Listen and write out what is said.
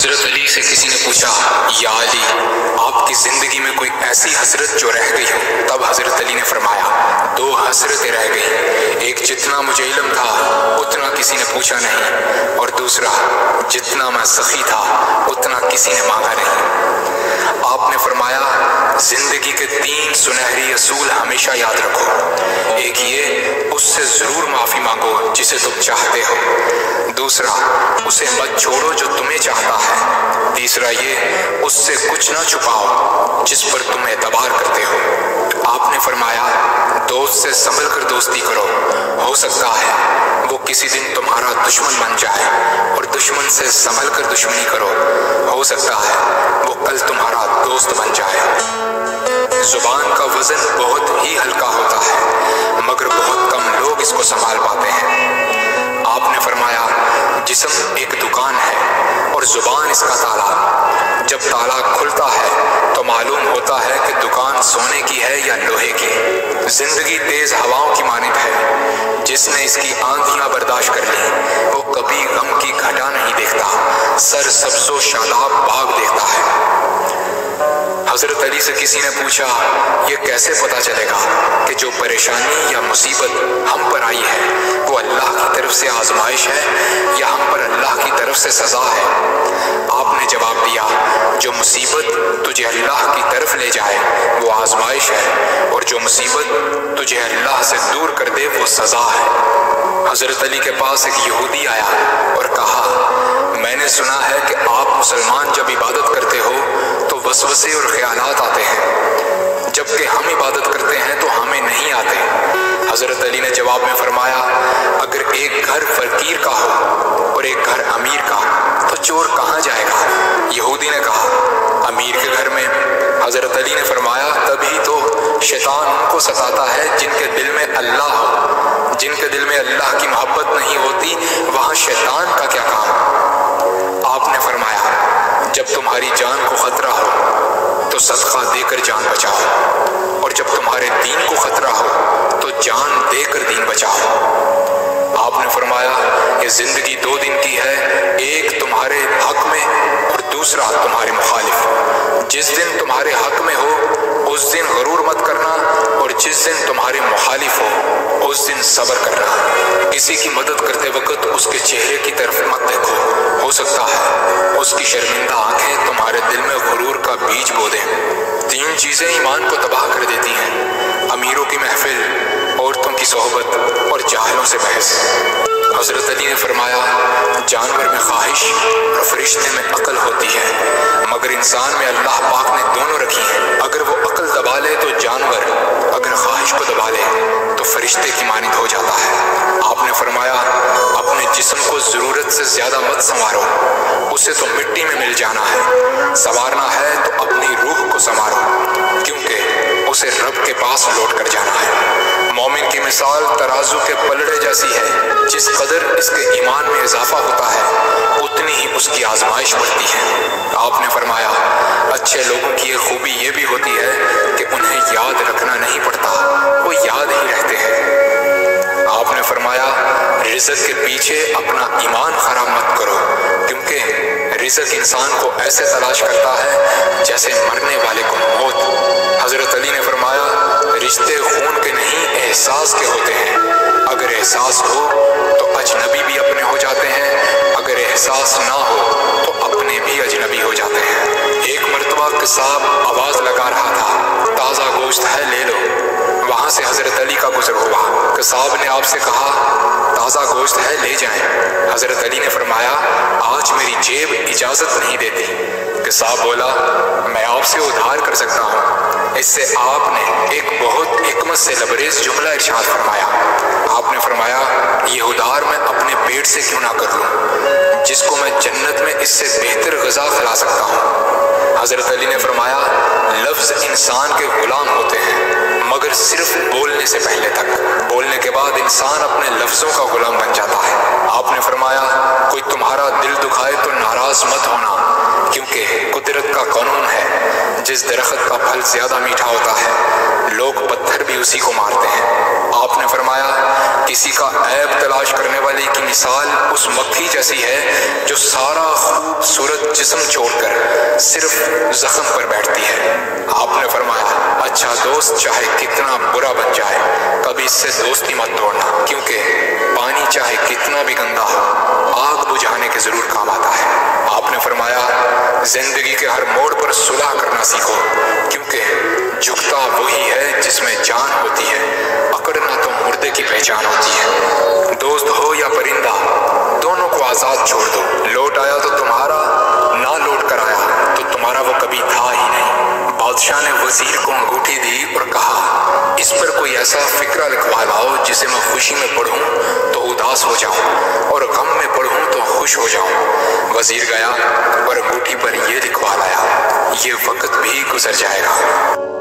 حضرت علی سے کسی نے پوچھا، یا علی، آپ کی زندگی میں کوئی ایسی حسرت جو رہ گئی ہو؟ تب حضرت علی نے فرمایا، دو حسرتیں رہ گئی، ایک جتنا مجھے علم تھا اتنا کسی نے پوچھا نہیں، اور دوسرا جتنا میں سخی تھا اتنا کسی نے مانگا نہیں۔ آپ نے فرمایا، زندگی کے 3 سنہری اصول ہمیشہ یاد رکھو۔ ایک یہ، اس سے ضرور معافی مانگو جسے تم چاہتے ہو۔ دوسرا، اسے مت چھوڑو جو تمہیں چاہتا ہے۔ تیسرا یہ، اس سے کچھ نہ چھپاؤ جس پر تم اعتبار کرتے ہو۔ آپ نے فرمایا، دوست سے سنبھل کر دوستی کرو، ہو سکتا ہے وہ کسی دن تمہارا دشمن بن جائے، اور دشمن سے سنبھل کر دشمنی کرو، ہو سکتا ہے وہ کل تمہارا دوست بن جائے۔ زبان کا وزن بہت ہی ہلکا ہوتا ہے، مگر بہت کم لوگ اس کو سنبھال پاتے ہیں۔ آپ نے فرمایا، جسم ایک دکان ہے اور زبان اس کا تالا۔ جب تالا کھلتا ہے تو معلوم ہوتا ہے کہ دکان سونے کی ہے یا لوہے کی۔ زندگی تیز ہواؤں کی مانند ہے، جس نے اس کی آندھیاں برداشت کر لی وہ کبھی غم کی گھٹا نہیں دیکھتا، سر سبز و شاداب باغ دیکھتا ہے۔ حضرت علی سے کسی نے پوچھا، یہ کیسے پتہ چلے گا کہ جو پریشانی یا مصیبت ہم پر آئی ہے وہ اللہ کی طرف سے آزمائش ہے یا ہم پر اللہ کی طرف سے سزا ہے؟ آپ نے جواب دیا، جو مصیبت تجھے اللہ کی طرف لے جائے وہ آزمائش ہے، اور جو مصیبت تجھے اللہ سے دور کر دے وہ سزا ہے۔ حضرت علی کے پاس ایک یہودی آیا اور کہا، میں نے سنا ہے کہ آپ مسلمان جب عبادت کرتے ہو تو وسوسے اور خیالات آتے ہیں، جبکہ ہم عبادت کرتے ہیں تو ہمیں نہیں آتے۔ حضرت علی نے جواب میں فرمایا، اگر ایک گھر فقیر کا ہو اور ایک گھر امیر کا تو چور کہاں جائے گا؟ یہودی نے کہا، امیر کے گھر میں۔ حضرت علی نے فرمایا، تبھی تو شیطان ان کو ستاتا ہے جن کے دل میں اللہ ہو، جن کے دل میں اللہ کی محبت نہیں ہوتی وہاں شیطان کا کیا کام؟ آپ نے فرمایا، جب تمہاری جان کو خطرہ ہو تو صدقہ دے کر جان بچاؤ، اور جب تمہارے دین کو خطرہ ہو تو جان دے کر دین بچاؤ۔ آپ نے فرمایا، یہ زندگی 2 دن کی ہے، ایک تمہارے حق میں اور دوسرا تمہارے مخالف۔ جس دن تمہارے حق میں ہو اس دن غرور مت کرنا، اور جس دن تمہارے مخالف ہو اس دن صبر کرنا۔ کسی کی مدد کرتے وقت اس کے چہرے کی طرف مت دیکھو، ہو سکتا ہے اس کی شرمندہ آنکھیں تمہارے دل میں غرور کا بیج بو دیں۔ 3 چیزیں ایمان کو تباہ کر دیتی ہیں، امیروں کی محفل، عورتوں کی صحبت اور جاہلوں سے بحث۔ حضرت علی نے فرمایا، جانور میں خواہش اور فرشتے میں عقل ہوتی ہے، مگر انسان میں اللہ پاک نے دونوں رکھی ہیں۔ اگر وہ عقل دبا لے تو جانور، اگر خواہش کو دبا لے تو فرشتے کی مانند ہو جاتا ہے۔ آپ نے فرمایا، اپنے جسم کو ضرورت سے زیادہ مت سنوارو، اسے تو مٹی میں مل جانا ہے۔ سنوارنا ہے تو اپنی روح کو سنوارو، کیونکہ اسے رب کے پاس لوٹ کر جانا ہے۔ مومن کی مثال ترازو کے پلڑے جیسی ہے، جس قدر اس کے ایمان میں اضافہ ہوتا ہے اتنی ہی اس کی آزمائش بڑھتی ہے۔ آپ نے فرمایا، اچھے لوگوں کی ایک خوبی یہ بھی ہوتی ہے کہ انہیں یاد رکھنا نہیں پڑتا، وہ یاد ہی رہتے ہیں۔ آپ نے فرمایا، رزق کے پیچھے اپنا ایمان خراب مت کرو، کیونکہ رزق انسان کو ایسے تلاش کرتا ہے جیسے مرنے والے کو موت۔ حضرت علی نے فرمایا، رشتے خون کے نہیں احساس کے ہوتے ہیں، اگر احساس ہو تو اجنبی بھی اپنے ہو جاتے ہیں، اگر احساس نہ ہو تو اپنے بھی اجنبی ہو جاتے ہیں۔ ایک مرتبہ قصاب آواز لگا رہا تھا، تازہ گوشت ہے لے لو۔ وہاں سے حضرت علی کا گزر ہوا، قصاب نے آپ سے کہا، تازہ گوشت ہے لے جائیں۔ حضرت علی نے فرمایا، آج میری جیب اجازت نہیں دیتی۔ قصاب بولا، میں آپ سے ادھار کر سکتا ہوں۔ اس سے آپ نے ایک بہت حکمت سے لبریز جملہ ارشاد فرمایا۔ آپ نے فرمایا، یہ ادھار میں اپنے پیٹ سے کیوں نہ کر لوں، جس کو میں جنت میں اس سے بہتر غذا کھلا سکتا ہوں۔ حضرت علی نے فرمایا، لفظ انسان کے غلام ہوتے ہیں، مگر صرف بولنے سے پہلے تک، بولنے کے بعد انسان اپنے لفظوں کا غلام بن جاتا ہے۔ آپ نے فرمایا، کوئی تمہارا دل دکھائے تو ناراض مت ہونا، کیونکہ قدرت کا قانون ہے، جس درخت کا پھل زیادہ میٹھا ہوتا ہے لوگ پتھر بھی اسی کو مارتے ہیں۔ آپ نے فرمایا کسی کا عیب تلاش کرنے والے کی مثال اس مکھی جیسی ہے جو سارا خوبصورت جسم چھوڑ کر صرف زخم پر بیٹھتی ہے۔ آپ نے فرمایا اچھا دوست چاہے کتنا برا بن جائے کبھی اس سے دوستی مت توڑنا، کیونکہ پانی چاہے کتنا بھی گندا ہو آگ بجھانے کے ضرور کام آتا ہے۔ آپ نے فرمایا زندگی کے ہر موڑ پر صلح کرنا سیکھو، کیونکہ جھکتا وہی ہے جس میں جان ہوتی ہے، پکڑنا تو مردے کی پہچان ہوتی ہے۔ دوست ہو یا پرندہ دونوں کو آزاد چھوڑ دو، لوٹ آیا تو تمہارا، نہ لوٹ کر آیا تو تمہارا وہ کبھی تھا ہی نہیں۔ بادشاہ نے وزیر کو انگوٹھی دی اور کہا اس پر کوئی ایسا فقرہ لکھوا لاؤ جسے میں خوشی میں پڑھوں تو اداس ہو جاؤں اور غم میں پڑھوں تو خوش ہو جاؤں۔ وزیر گیا اور انگوٹھی پر یہ لکھوا لایا یہ وقت بھی گزر جائے گا۔